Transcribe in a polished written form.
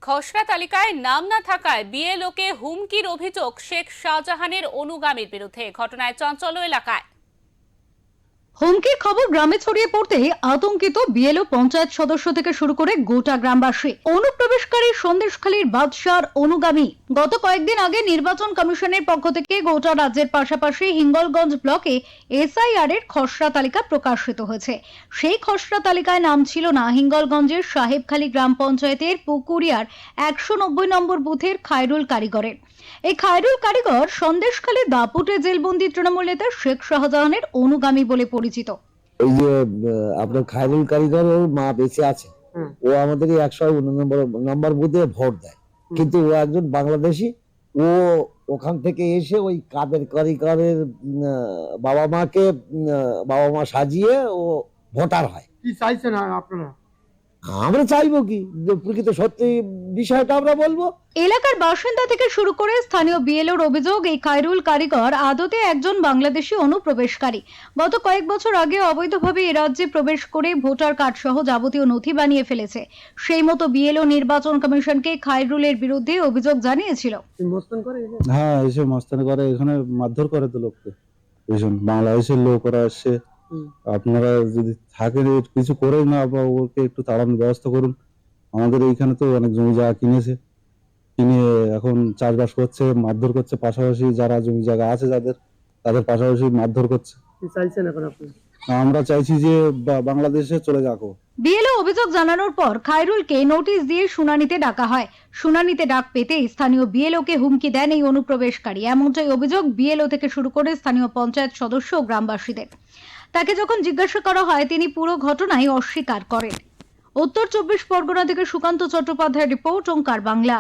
খসড়া তালিকায় নাম না থাকায় বিএলওকে হুমকির অভিযোগ শেখ শাহজাহানের অনুগামীর বিরুদ্ধে। ঘটনায় চাঞ্চল্য এলাকায়। হুমকির খবর গ্রামে ছড়িয়ে পড়তেই আতঙ্কিত বিএলও, পঞ্চায়েত সদস্য থেকে শুরু করে গোটা গ্রামবাসী। অনুপ্রবেশকারী সন্দেশখালীর বাদশার অনুগামী। গত কয়েকদিন আগে নির্বাচন কমিশনের পক্ষ থেকে গোটা রাজ্যের পাশাপাশি হিঙ্গলগঞ্জ ব্লকে এসআইআর এর খসড়া তালিকা প্রকাশিত হয়েছে। সেই খসড়া তালিকায় নাম ছিল না হিঙ্গলগঞ্জের সাহেবখালী গ্রাম পঞ্চায়েতের পুকুরিয়ার 190 নম্বর বুথের খায়রুল কারিগরের। এই খায়রুল কারিগর সন্দেশখালী দাপুটে জেলবন্দি তৃণমূল নেতা শেখ শাহজাহানের অনুগামী বলে পরিচিত। এই যে আপনার খায়রুল কারিগর, ওর মা বেঁচে আছে। ও আমাদের 119 নম্বর বুথে ভোট দেয়, কিন্তু ও একজন বাংলাদেশি। ও ওখান থেকে এসে ওই কাদের কারিগরের বাবা মা সাজিয়ে ও ভোটার হয়। কি চাইছেন আপনারা? আমরা চাইবো কি, যে প্রকৃত সত্যি বিষয়টা আমরা বলবো। এলাকার বাসিন্দা থেকে শুরু করে স্থানীয় বিএলওর অভিযোগ, এই খায়রুল কারিগর আদতে একজন বাংলাদেশি অনুপ্রবেশকারী। গত কয়েক বছর আগে অবৈধভাবে এ রাজ্যে প্রবেশ করে ভোটার কার্ড সহ যাবতীয় নথি বানিয়ে ফেলেছে। সেই মতো বিএলও নির্বাচন কমিশনকে খায়রুলের বিরুদ্ধে অভিযোগ জানিয়েছিল। হ্যাঁ, এসে মস্তানি করে, এখানে মারধর করে তো লোককে। ভীষণ বাংলাদেশের লোক ওরা এসে, আপনারা যদি থাকেন কিছু করেন না, বা ওকে একটু তাড়ানোর ব্যবস্থা করুন। আমাদের এইখানে তো অনেক জমি জায়গা কিনে এখন চাষবাস করছে, মারধর করছে। পাশাপাশি যারা জমি জায়গা আছে তাদের পাশাপাশি মারধর করছে। কি চাইছেন এখন আপনি? আমরা চাইছি যে বাংলাদেশে চলে যাক। বিএলও অভিযোগ জানানোর পর খায়রুলকে নোটিশ দিয়ে শুনানিতে ডাকা হয়। শুনানিতে ডাক পেতে স্থানীয় বিএলওকে হুমকি দেন এই অনুপ্রবেশকারী। এমনটাই অভিযোগ বিএলও থেকে শুরু করে স্থানীয় পঞ্চায়েত সদস্য ও গ্রামবাসীদের। তাকে যখন জিজ্ঞাসা করা হয়, তিনি পুরো ঘটনাই অস্বীকার করেন। উত্তর 24 পরগনা থেকে সুকান্ত চট্টোপাধ্যায়ের রিপোর্ট, ওঙ্কার বাংলা।